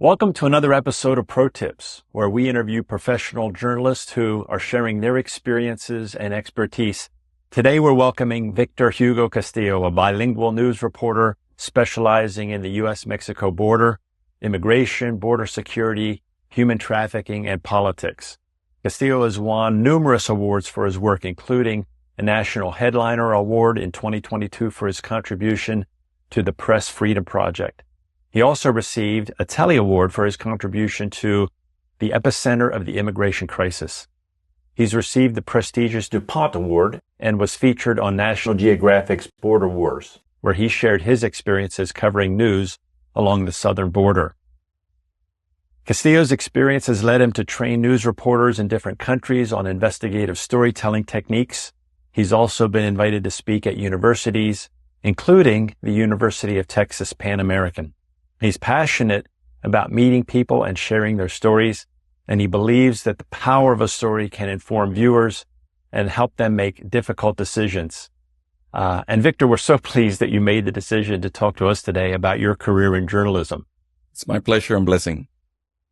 Welcome to another episode of Pro Tips, where we interview professional journalists who are sharing their experiences and expertise. Today, we're welcoming Victor Hugo Castillo, a bilingual news reporter specializing in the U.S. Mexico border, immigration, border security, human trafficking, and politics. Castillo has won numerous awards for his work, including a National Headliner Award in 2022 for his contribution to the Press Freedom Project. He also received a Telly Award for his contribution to the epicenter of the immigration crisis. He's received the prestigious DuPont Award and was featured on National Geographic's Border Wars, where he shared his experiences covering news along the southern border. Castillo's experience has led him to train news reporters in different countries on investigative storytelling techniques. He's also been invited to speak at universities, including the University of Texas Pan American. He's passionate about meeting people and sharing their stories, and he believes that the power of a story can inform viewers and help them make difficult decisions. And Victor, we're so pleased that you made the decision to talk to us today about your career in journalism. It's my pleasure and blessing.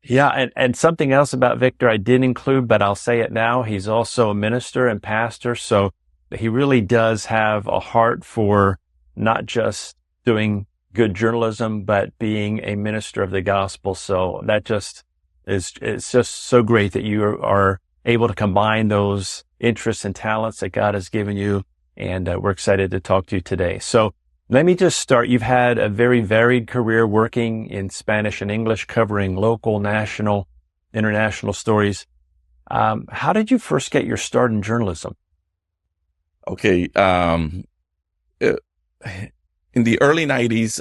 Yeah, and something else about Victor I didn't include, but I'll say it now. He's also a minister and pastor, so he really does have a heart for not just doing good journalism, but being a minister of the gospel. So that just it's just so great that you are able to combine those interests and talents that God has given you. And we're excited to talk to you today. So let me just start. You've had a very varied career working in Spanish and English, covering local, national, international stories. How did you first get your start in journalism? Okay. In the early 90s,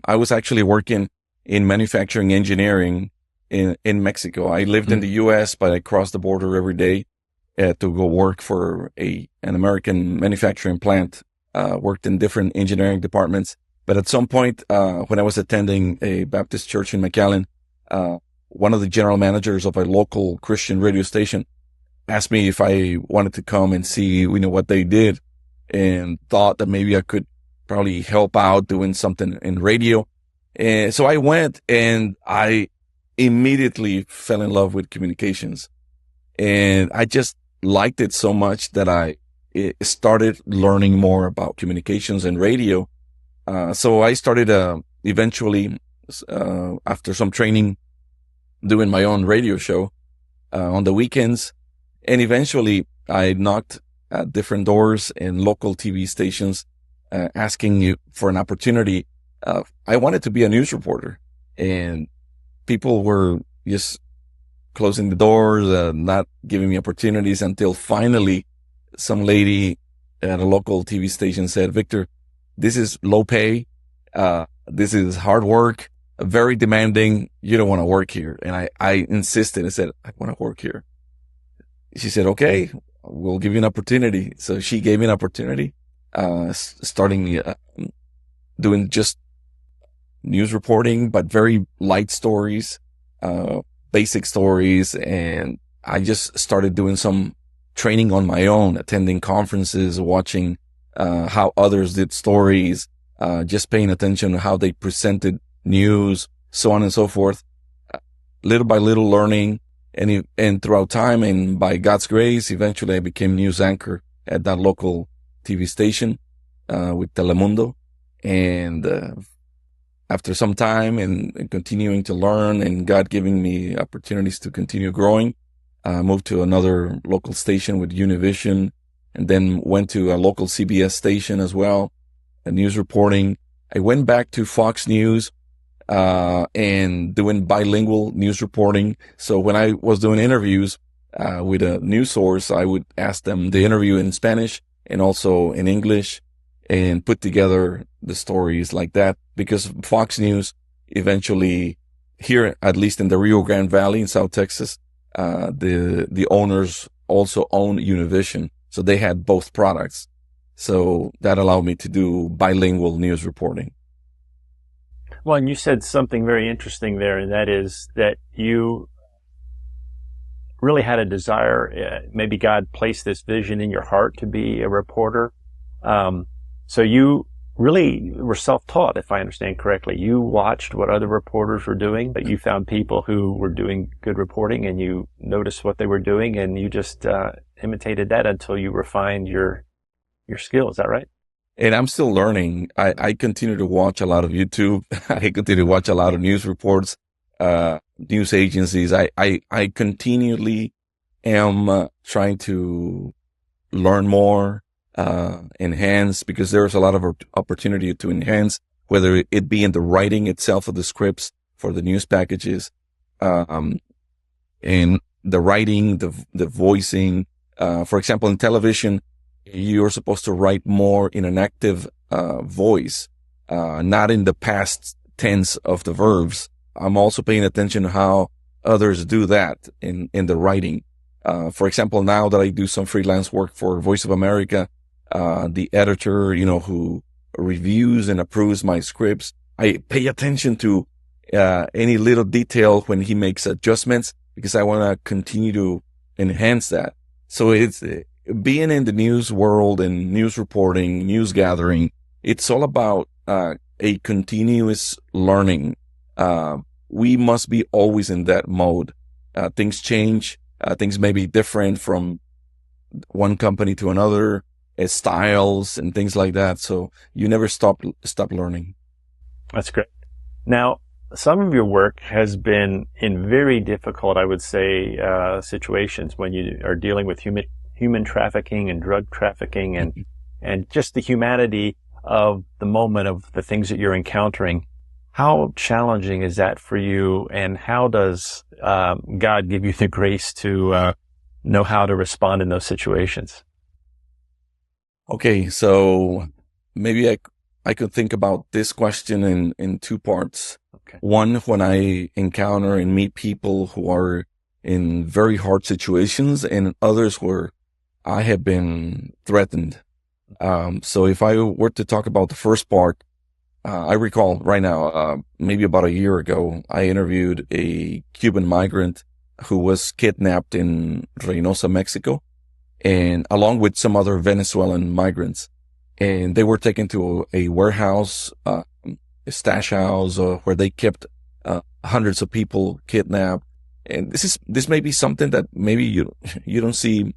I was actually working in manufacturing engineering in Mexico. I lived in the U.S., but I crossed the border every day to go work for an American manufacturing plant, worked in different engineering departments. But at some point, when I was attending a Baptist church in McAllen, one of the general managers of a local Christian radio station asked me if I wanted to come and see, what they did, and thought that maybe I could probably help out doing something in radio. And so I went, and I immediately fell in love with communications. And I just liked it so much that I started learning more about communications and radio. So I started eventually, after some training, doing my own radio show on the weekends. And eventually I knocked at different doors in local TV stations, asking you for an opportunity. I wanted to be a news reporter, and people were just closing the doors, not giving me opportunities, until finally some lady at a local TV station said, "Victor, this is low pay. This is hard work, very demanding. You don't want to work here." And I insisted. I said, "I want to work here." She said, "Okay, we'll give you an opportunity." So she gave me an opportunity. Starting doing just news reporting, but very light stories, basic stories. And I just started doing some training on my own, attending conferences, watching how others did stories, just paying attention to how they presented news, so on and so forth. Little by little learning, and throughout time, and by God's grace, eventually I became news anchor at that local TV station with Telemundo. And after some time and continuing to learn, and God giving me opportunities to continue growing, moved to another local station with Univision, and then went to a local CBS station as well, news reporting. I went back to Fox News and doing bilingual news reporting. So when I was doing interviews with a news source, I would ask them the interview in Spanish and also in English, and put together the stories like that. Because Fox News eventually, here, at least in the Rio Grande Valley in South Texas, the owners also own Univision. So they had both products. So that allowed me to do bilingual news reporting. Well, and you said something very interesting there, and that is that you really had a desire, maybe God placed this vision in your heart to be a reporter. So you really were self-taught, if I understand correctly. You watched what other reporters were doing, but you found people who were doing good reporting and you noticed what they were doing and you just imitated that until you refined your skill. Is that right? And I'm still learning. I continue to watch a lot of YouTube. I continue to watch a lot of news reports, news agencies. I continually am trying to learn more, enhance, because there's a lot of opportunity to enhance, whether it be in the writing itself of the scripts for the news packages, and the writing, the voicing. For example, in television, you're supposed to write more in an active, voice, not in the past tense of the verbs. I'm also paying attention to how others do that in the writing. For example, now that I do some freelance work for Voice of America, the editor, who reviews and approves my scripts, I pay attention to, any little detail when he makes adjustments because I want to continue to enhance that. So it's being in the news world and news reporting, news gathering. It's all about, a continuous learning. We must be always in that mode. Things change. Things may be different from one company to another, styles and things like that. So you never stop learning. That's great. Now, some of your work has been in very difficult, I would say, situations when you are dealing with human trafficking and drug trafficking and just the humanity of the moment of the things that you're encountering. How challenging is that for you, and how does God give you the grace to know how to respond in those situations? Okay, so maybe I could think about this question in two parts. Okay. One, when I encounter and meet people who are in very hard situations, and others where I have been threatened. So if I were to talk about the first part, I recall right now, maybe about a year ago, I interviewed a Cuban migrant who was kidnapped in Reynosa, Mexico, and along with some other Venezuelan migrants. And they were taken to a warehouse, a stash house, where they kept, hundreds of people kidnapped. And this may be something that maybe you don't see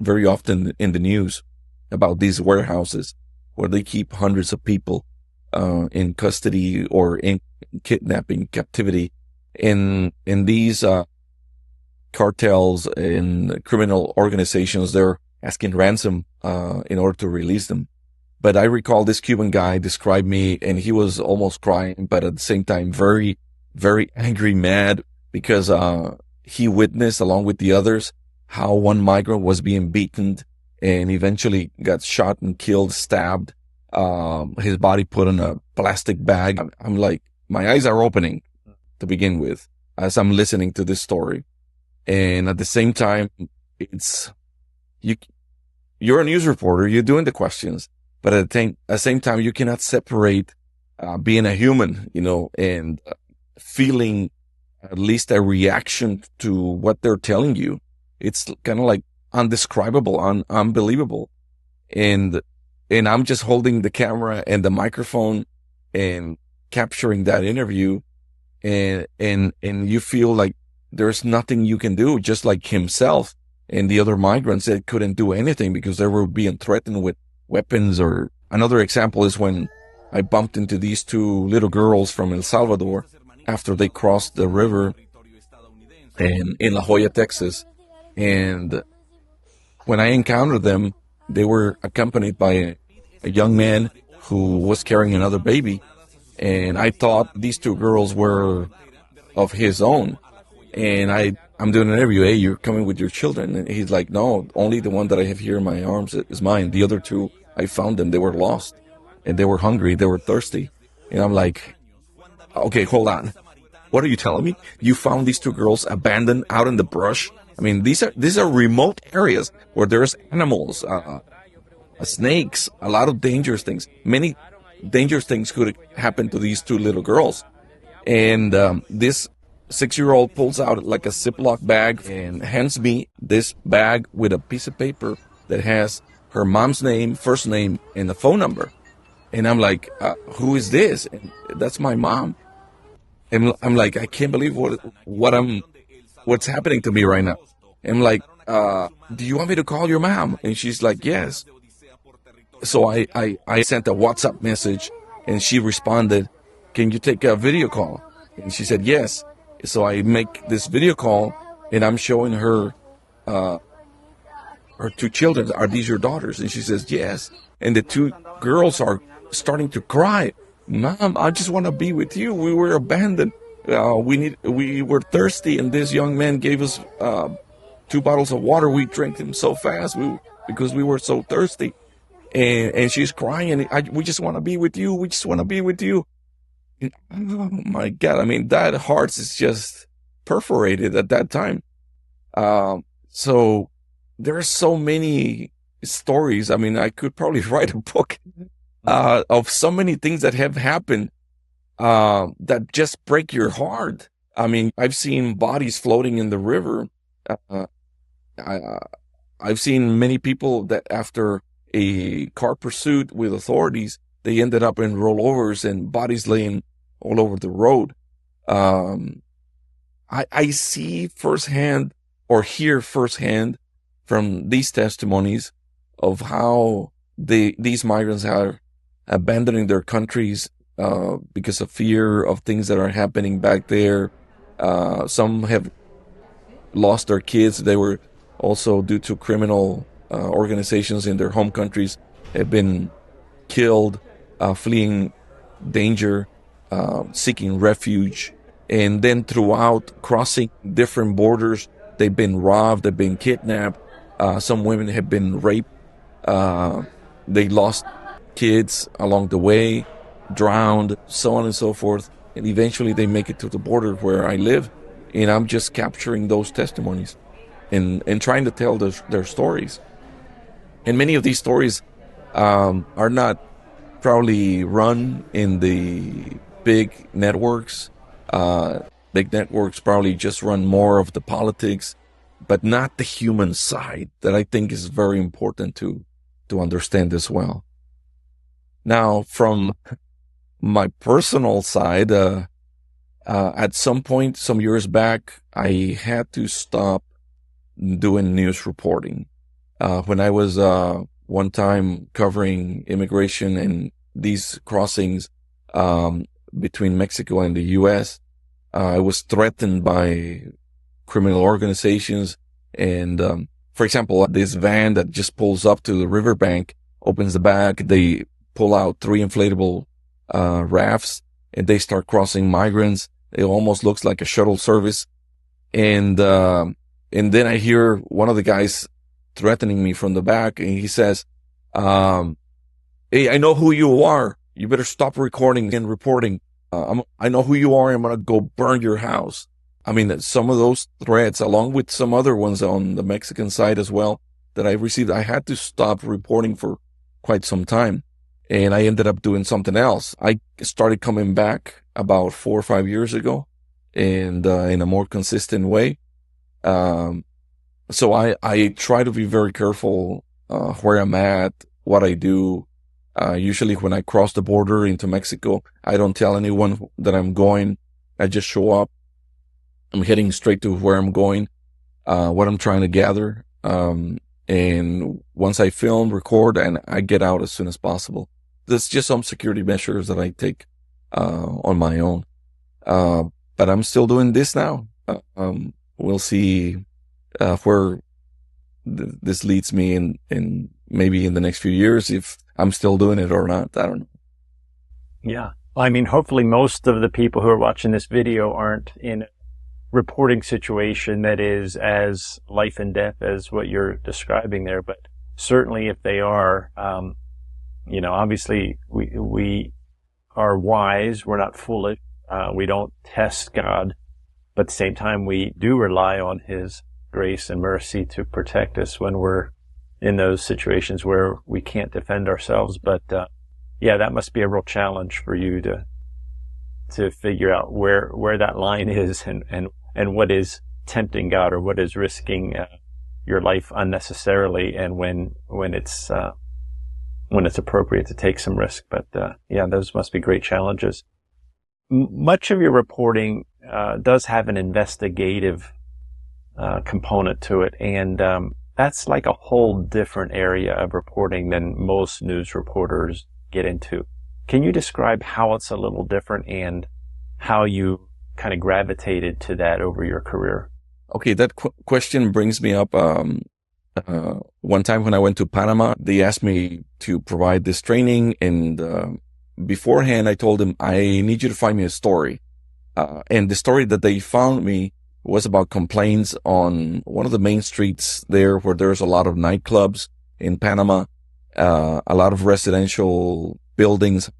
very often in the news about these warehouses where they keep hundreds of people in custody or in kidnapping captivity. In these cartels and criminal organizations, they're asking ransom in order to release them. But I recall this Cuban guy described me, and he was almost crying, but at the same time very, very angry, mad, because he witnessed, along with the others, how one migrant was being beaten and eventually got shot and killed, stabbed, his body put in a plastic bag. I'm like, my eyes are opening to begin with as I'm listening to this story. And at the same time, you're a news reporter, you're doing the questions, but at the same time, you cannot separate, being a human, and feeling at least a reaction to what they're telling you. It's kind of like undescribable, unbelievable. And I'm just holding the camera and the microphone and capturing that interview. And you feel like there's nothing you can do, just like himself and the other migrants that couldn't do anything because they were being threatened with weapons. Or another example is when I bumped into these two little girls from El Salvador after they crossed the river in La Joya, Texas. And when I encountered them, they were accompanied by a young man who was carrying another baby. And I thought these two girls were of his own. And I'm doing an interview. Hey, you're coming with your children? And he's like, no, only the one that I have here in my arms is mine. The other two, I found them. They were lost and they were hungry. They were thirsty. And I'm like, okay, hold on. What are you telling me? You found these two girls abandoned out in the brush? I mean, these are remote areas where there's animals, snakes, a lot of dangerous things. Many dangerous things could happen to these two little girls. And this 6-year-old pulls out like a Ziploc bag and hands me this bag with a piece of paper that has her mom's name, first name, and the phone number. And I'm like, who is this? And that's my mom. And I'm like, I can't believe what's happening to me right now. I'm like, do you want me to call your mom? And she's like, yes. So I sent a WhatsApp message and she responded, can you take a video call? And she said, yes. So I make this video call and I'm showing her, her two children. Are these your daughters? And she says, yes. And the two girls are starting to cry. Mom, I just want to be with you. We were abandoned. We were thirsty and this young man gave us, 2 bottles of water. We drank them so fast because we were so thirsty. And she's crying. And we just want to be with you. We just want to be with you. And, oh my God. I mean, that heart is just perforated at that time. So there are so many stories. I mean, I could probably write a book, of so many things that have happened, that just break your heart. I mean, I've seen bodies floating in the river. I've seen many people that after a car pursuit with authorities, they ended up in rollovers and bodies laying all over the road. I see firsthand or hear firsthand from these testimonies of how these migrants are abandoning their countries, because of fear of things that are happening back there. Some have lost their kids. They were also, due to criminal organizations in their home countries, have been killed, fleeing danger, seeking refuge. And then throughout crossing different borders, they've been robbed, they've been kidnapped. Some women have been raped. They lost kids along the way, drowned, so on and so forth. And eventually they make it to the border where I live. And I'm just capturing those testimonies and trying to tell their stories. And many of these stories are not probably run in the big networks. Big networks probably just run more of the politics, but not the human side that I think is very important to understand as well. Now, from my personal side, at some point, some years back, I had to stop doing news reporting. When I was one time covering immigration and these crossings between Mexico and the U.S., I was threatened by criminal organizations. And for example, this van that just pulls up to the riverbank, opens the back, they pull out 3 inflatable rafts, and they start crossing migrants. It almost looks like a shuttle service. And then I hear one of the guys threatening me from the back, and he says, hey, I know who you are. You better stop recording and reporting. I know who you are. I'm going to go burn your house. I mean, some of those threats, along with some other ones on the Mexican side as well, that I received, I had to stop reporting for quite some time. And I ended up doing something else. I started coming back about 4 or 5 years ago, and in a more consistent way. So I try to be very careful where I'm at, what I do. Usually when I cross the border into Mexico, I don't tell anyone that I'm going. I just show up. I'm heading straight to where I'm going, what I'm trying to gather. And once I film, record, and I get out as soon as possible. There's just some security measures that I take on my own. But I'm still doing this now. We'll see where this leads me in maybe in the next few years, if I'm still doing it or not. I don't know. Yeah. Well, I mean, hopefully most of the people who are watching this video aren't in a reporting situation that is as life and death as what you're describing there. But certainly if they are, obviously we are wise. We're not foolish. We don't test God, but at the same time, we do rely on His grace and mercy to protect us when we're in those situations where we can't defend ourselves. But, that must be a real challenge for you to figure out where that line is and what is tempting God or what is risking your life unnecessarily, and when it's when it's appropriate to take some risk. But yeah, those must be great challenges. Much of your reporting does have an investigative component to it, and that's like a whole different area of reporting than most news reporters get into. Can you describe how it's a little different and how you kind of gravitated to that over your career? Okay, that question brings me up. One time when I went to Panama, they asked me to provide this training, and beforehand I told them, I need you to find me a story. And the story that they found me was about complaints on one of the main streets there, where there's a lot of nightclubs in Panama, a lot of residential buildings,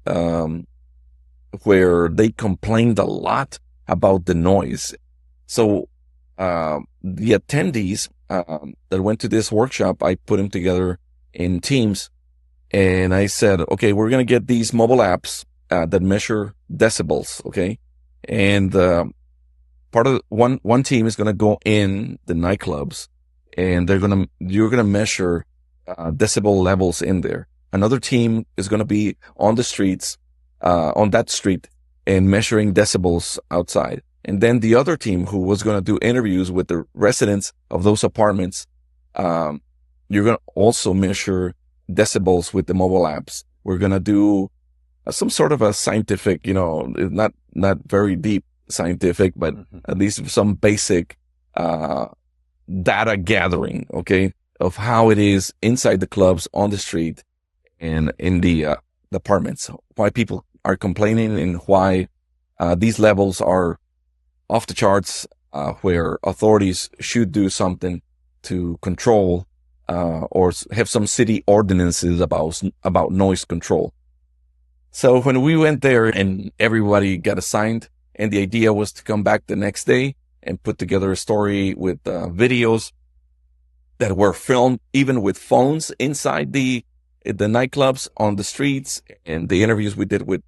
where they complained a lot about the noise. So the attendees that went to this workshop, I put them together in teams, and I said, okay, we're going to get these mobile apps that measure decibels, okay? And part of one team is going to go in the nightclubs, and you're going to measure decibel levels in there. Another team is going to be on the streets, on that street, and measuring decibels outside. And then the other team, who was going to do interviews with the residents of those apartments, you're going to also measure decibels with the mobile apps. We're going to do some sort of a scientific, not very deep scientific, but at least some basic data gathering, okay, of how it is inside the clubs, on the street, and in the apartments, why people are complaining and why these levels are off the charts, where authorities should do something to control or have some city ordinances about noise control. So when we went there, and everybody got assigned, and the idea was to come back the next day and put together a story with videos that were filmed even with phones inside the nightclubs, on the streets, and the interviews we did with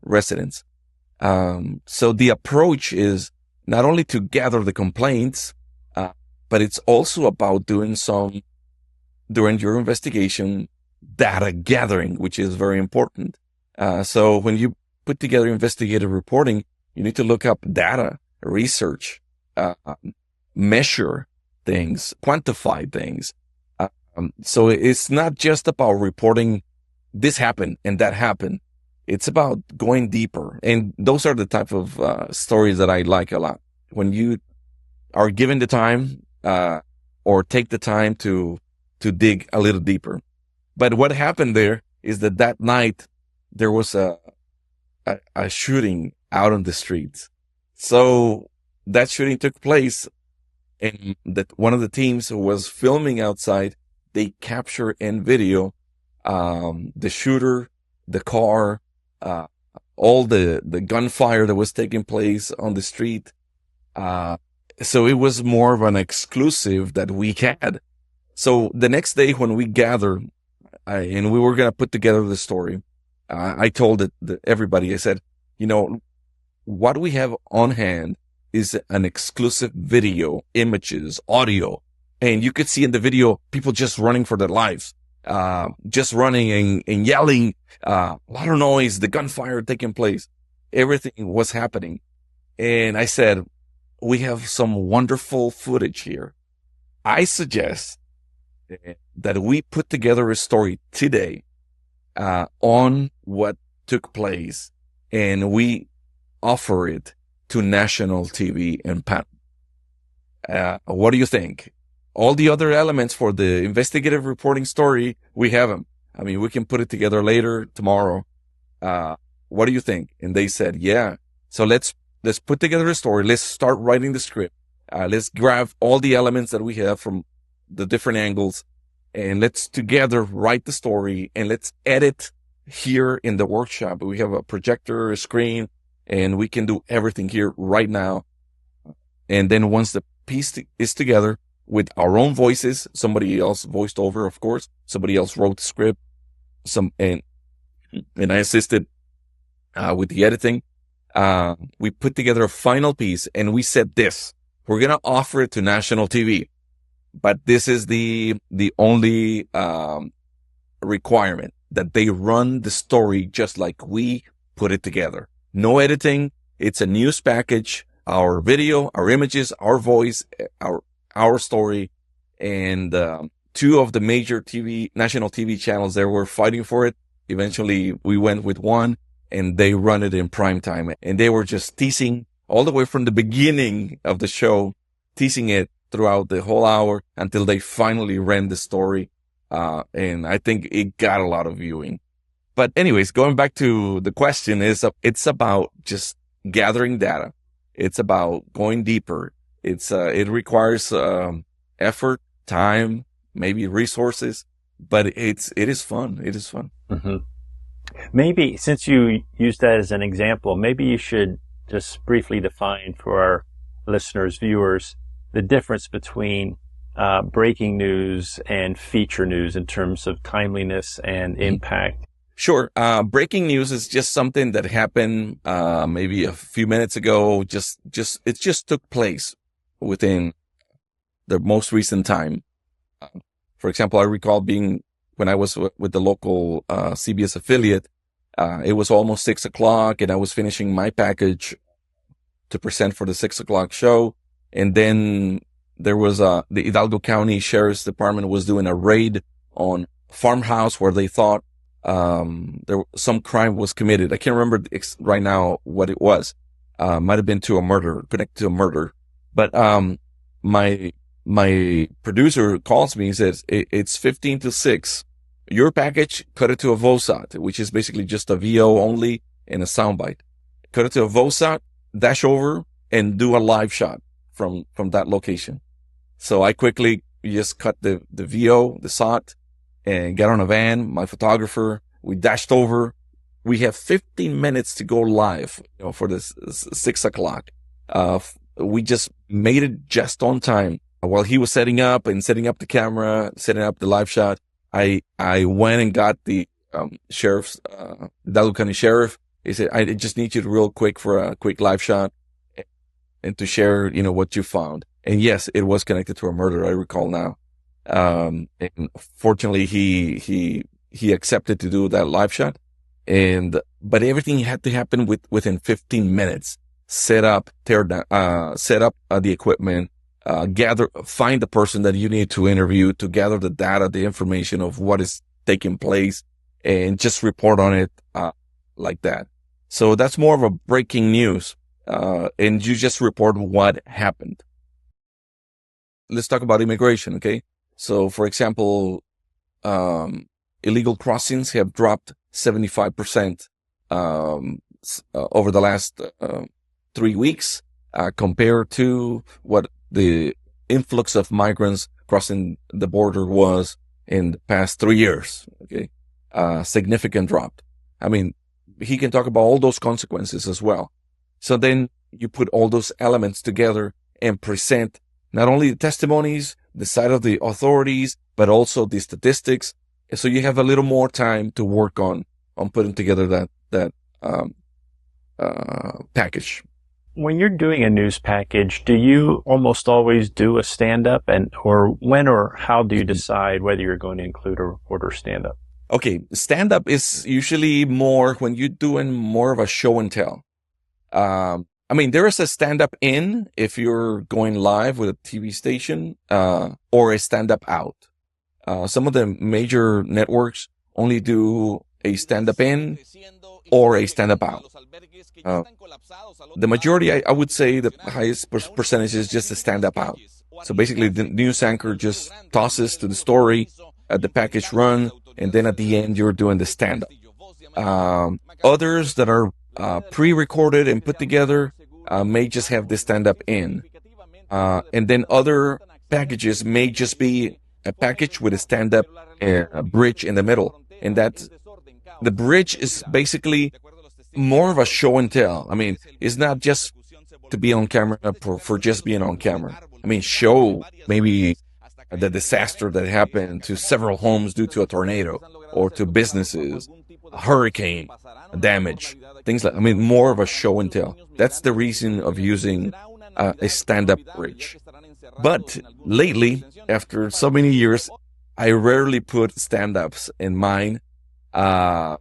residents. So the approach is not only to gather the complaints, but it's also about doing during your investigation, data gathering, which is very important. So when you put together investigative reporting, you need to look up data, research, measure things, quantify things. So it's not just about reporting this happened and that happened. It's about going deeper. And those are the type of stories that I like a lot. When you are given the time or take the time to dig a little deeper. But what happened there is that night there was a shooting out on the streets. So that shooting took place, and that one of the teams who was filming outside, they capture in video the shooter, the car, all the gunfire that was taking place on the street. So it was more of an exclusive that we had. So the next day when we gathered and we were going to put together the story, I told everybody, I said, what we have on hand is an exclusive video, images, audio. And you could see in the video, people just running for their lives, just running and yelling, a lot of noise, the gunfire taking place. Everything was happening. And I said, we have some wonderful footage here. I suggest that we put together a story today on what took place, and we offer it to national TV in Panama. What do you think? All the other elements for the investigative reporting story, we have them. I mean, we can put it together later, tomorrow. What do you think? And they said, yeah. So let's put together a story. Let's start writing the script. Let's grab all the elements that we have from the different angles, and let's together write the story, and let's edit here in the workshop. We have a projector, a screen, and we can do everything here right now. And then once the piece is together with our own voices, somebody else voiced over, of course, somebody else wrote the script, and I assisted with the editing. We put together a final piece, and we said this: we're going to offer it to national TV, but this is the only requirement. that they run the story just like we put it together. No editing. It's a news package, our video, our images, our voice, our story. And, two of the major national TV channels there were fighting for it. Eventually we went with one, and they run it in prime time, and they were just teasing all the way from the beginning of the show, teasing it throughout the whole hour until they finally ran the story. And I think it got a lot of viewing. But anyways, going back to the question, it's about just gathering data. It's about going deeper. It requires, effort, time, maybe resources, but it is fun. It is fun. Mm-hmm. Maybe, since you used that as an example, maybe you should just briefly define for our listeners, viewers, the difference between breaking news and feature news in terms of timeliness and impact. Sure. Breaking news is just something that happened maybe a few minutes ago. It just took place within the most recent time. For example, I recall when I was with the local CBS affiliate, it was almost 6 o'clock, and I was finishing my package to present for the 6 o'clock show. And then there was the Hidalgo County Sheriff's Department was doing a raid on a farmhouse where they thought some crime was committed. I can't remember right now what it was. Might have been connected to a murder. But my producer calls me and says, it's 15 to 6. Your package, cut it to a VOSAT, which is basically just a VO only and a soundbite. Cut it to a VOSAT, dash over, and do a live shot from that location. So I quickly just cut the VO, the SOT, and got on a van, my photographer. We dashed over. We have 15 minutes to go live, for this 6 o'clock. We just made it just on time. While he was setting up the camera, setting up the live shot, I went and got the sheriff's, Hidalgo County Sheriff. He said, I just need you to real quick for a quick live shot and to share, what you found. And yes, it was connected to a murder, I recall now. And fortunately, he accepted to do that live shot. But everything had to happen within 15 minutes. Set up, tear down, set up the equipment, find the person that you need to interview to gather the data, the information of what is taking place, and just report on it, like that. So that's more of a breaking news. And you just report what happened. Let's talk about immigration. Okay. So for example, illegal crossings have dropped 75%, over the last, 3 weeks, compared to what the influx of migrants crossing the border was in the past 3 years. Okay. Significant drop. I mean, he can talk about all those consequences as well. So then you put all those elements together and present not only the testimonies, the side of the authorities, but also the statistics. So you have a little more time to work on putting together that package. When you're doing a news package, do you almost always do a stand-up, or when or how do you decide whether you're going to include a reporter stand-up? Okay, stand-up is usually more when you're doing more of a show and tell. I mean, there is a stand-up in if you're going live with a TV station, or a stand-up out. Some of the major networks only do a stand-up in or a stand-up out. The majority, I would say the highest percentage is just a stand-up out. So basically the news anchor just tosses to the story, the package run, and then at the end you're doing the stand-up. Others that are pre-recorded and put together may just have the stand-up in. And then other packages may just be a package with a stand-up bridge in the middle. And the bridge is basically more of a show and tell. I mean, it's not just to be on camera for just being on camera. I mean, show maybe the disaster that happened to several homes due to a tornado or to businesses, a hurricane damage, things like, I mean, more of a show and tell. That's the reason of using a stand-up bridge. But lately, after so many years, I rarely put stand-ups in mine. Uh,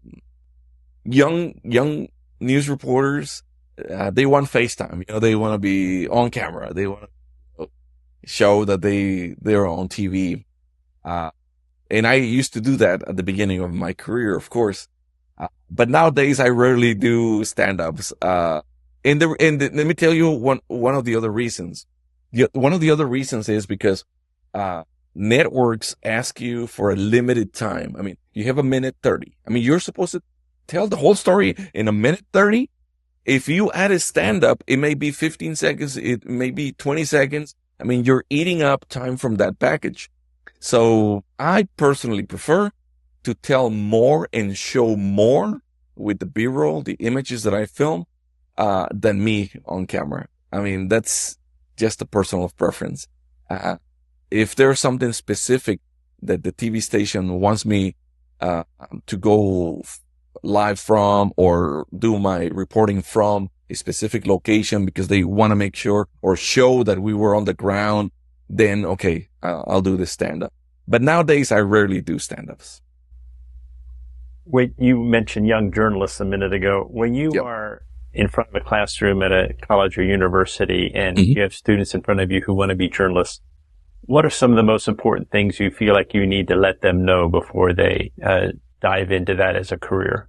young news reporters, they want FaceTime. They want to be on camera. They want to show that they're on TV. And I used to do that at the beginning of my career, of course. But nowadays I rarely do stand-ups. Let me tell you one of the other reasons. One of the other reasons is because, networks ask you for a limited time. I mean, you have a minute 30. I mean, you're supposed to tell the whole story in a minute 30. If you add a stand-up, it may be 15 seconds. It may be 20 seconds. I mean, you're eating up time from that package. So I personally prefer to tell more and show more with the B-roll, the images that I film, than me on camera. I mean, that's just a personal preference. If there's something specific that the TV station wants me to go live from or do my reporting from a specific location because they want to make sure or show that we were on the ground, then okay, I'll do the stand-up. But nowadays, I rarely do stand-ups. Wait, you mentioned young journalists a minute ago. When you Yep. are in front of a classroom at a college or university and Mhm. you have students in front of you who want to be journalists, what are some of the most important things you feel like you need to let them know before they dive into that as a career?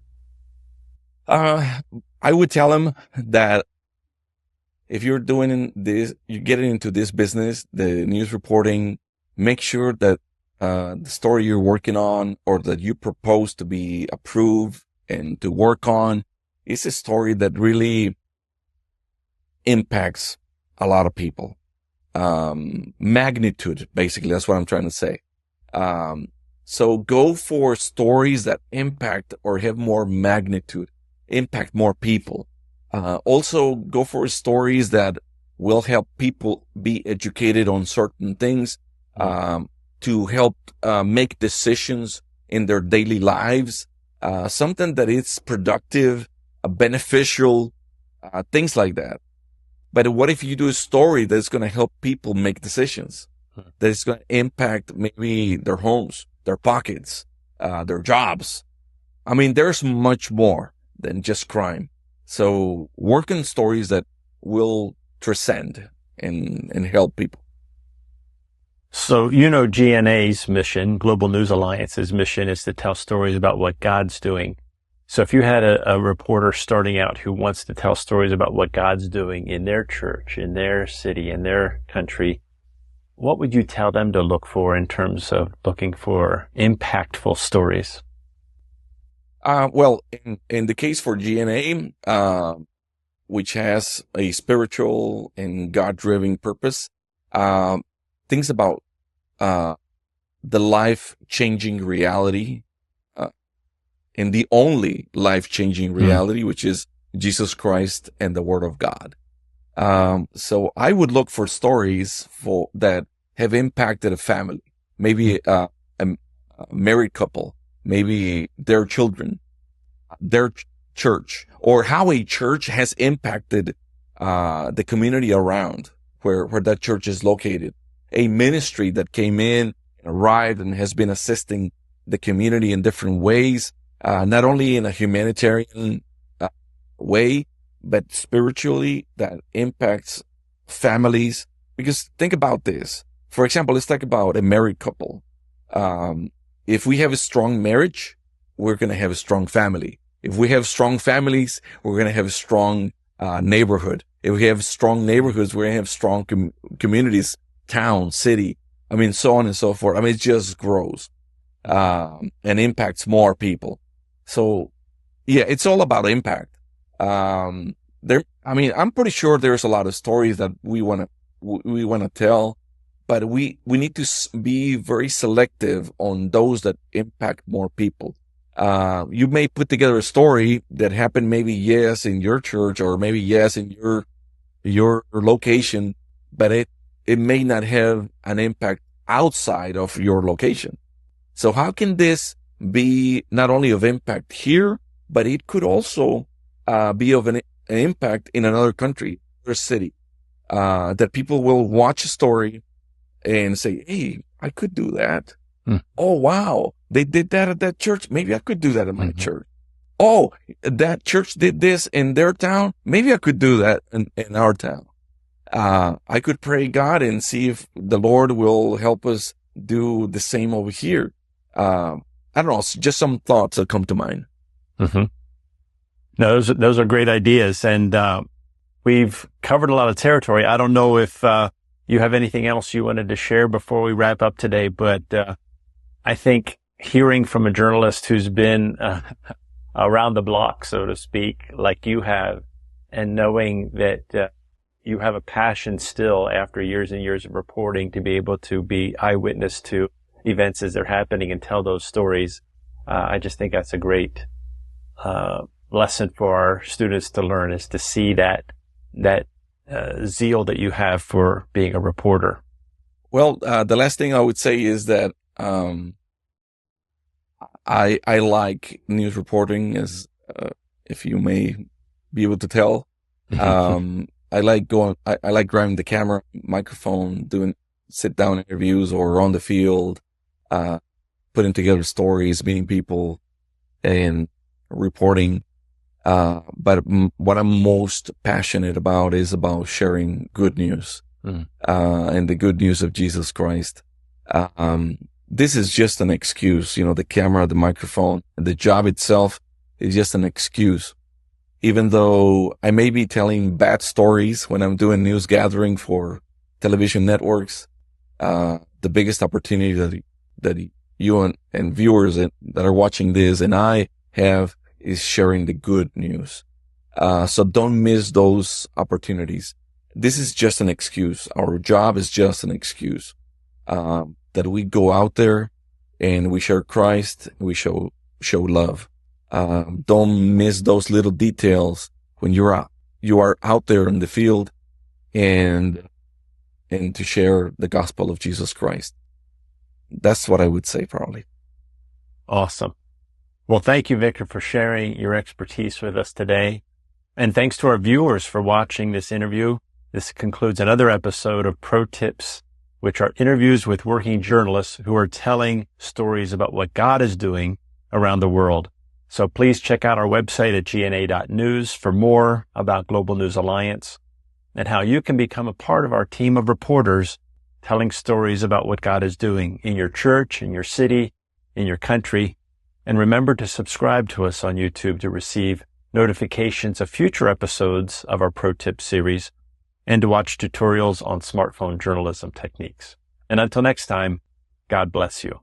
I would tell them that if you're doing this, you're getting into this business, the news reporting, make sure that the story you're working on or that you propose to be approved and to work on is a story that really impacts a lot of people. Magnitude, basically, that's what I'm trying to say. So go for stories that impact or have more magnitude, impact more people. Also go for stories that will help people be educated on certain things, to help, make decisions in their daily lives, something that is productive, beneficial, things like that. But what if you do a story that's going to help people make decisions, that is going to impact maybe their homes, their pockets, their jobs? I mean, there's much more than just crime. So work on stories that will transcend and help people. So, GNA's mission, Global News Alliance's mission, is to tell stories about what God's doing. So if you had a reporter starting out who wants to tell stories about what God's doing in their church, in their city, in their country, what would you tell them to look for in terms of looking for impactful stories? Well, in the case for GNA, which has a spiritual and God-driven purpose, things about, the life-changing reality, and the only life-changing reality, which is Jesus Christ and the Word of God. So I would look for stories that have impacted a family, maybe a married couple, maybe their children, their church, or how a church has impacted the community around where that church is located. A ministry that came in, arrived, and has been assisting the community in different ways, not only in a humanitarian way, but spiritually, that impacts families. Because think about this. For example, let's talk about a married couple. If we have a strong marriage, we're going to have a strong family. If we have strong families, we're going to have a strong neighborhood. If we have strong neighborhoods, we're going to have strong communities, town, city. I mean, so on and so forth. I mean, it just grows and impacts more people. So, yeah, it's all about impact. I'm pretty sure there's a lot of stories that we want to tell, but we need to be very selective on those that impact more people. You may put together a story that happened maybe yes in your church or maybe yes in your location, but it may not have an impact outside of your location. So how can this be not only of impact here, but it could also be of an impact in another country or city, that people will watch a story and say, hey, I could do that. Oh, wow. they did that at that church. Maybe I could do that at my Mm-hmm. church. Oh, that church did this in their town. Maybe I could do that in our town. I could pray God and see if the Lord will help us do the same over here. I don't know, just some thoughts that come to mind. Mm-hmm. No, those are great ideas. And, we've covered a lot of territory. I don't know if, you have anything else you wanted to share before we wrap up today, but, I think hearing from a journalist who's been, around the block, so to speak, like you have, and knowing that, you have a passion still after years and years of reporting to be able to be eyewitness to events as they're happening and tell those stories. I just think that's a great, lesson for our students to learn, is to see that zeal that you have for being a reporter. Well, the last thing I would say is that I like news reporting, as if you may be able to tell. I like grabbing the camera, microphone, doing sit down interviews or on the field, putting together stories, meeting people, and reporting. But what I'm most passionate about is about sharing good news, and the good news of Jesus Christ. This is just an excuse, the camera, the microphone, the job itself is just an excuse. Even though I may be telling bad stories when I'm doing news gathering for television networks, the biggest opportunity that you and viewers that are watching this and I have is sharing the good news. So don't miss those opportunities. This is just an excuse. Our job is just an excuse, that we go out there and we share Christ, we show love. Don't miss those little details when you are out there in the field and to share the gospel of Jesus Christ. That's what I would say, probably. Awesome. Well, thank you, Victor, for sharing your expertise with us today. And thanks to our viewers for watching this interview. This concludes another episode of Pro Tips, which are interviews with working journalists who are telling stories about what God is doing around the world. So please check out our website at gna.news for more about Global News Alliance and how you can become a part of our team of reporters telling stories about what God is doing in your church, in your city, in your country. And remember to subscribe to us on YouTube to receive notifications of future episodes of our Pro Tips series and to watch tutorials on smartphone journalism techniques. And until next time, God bless you.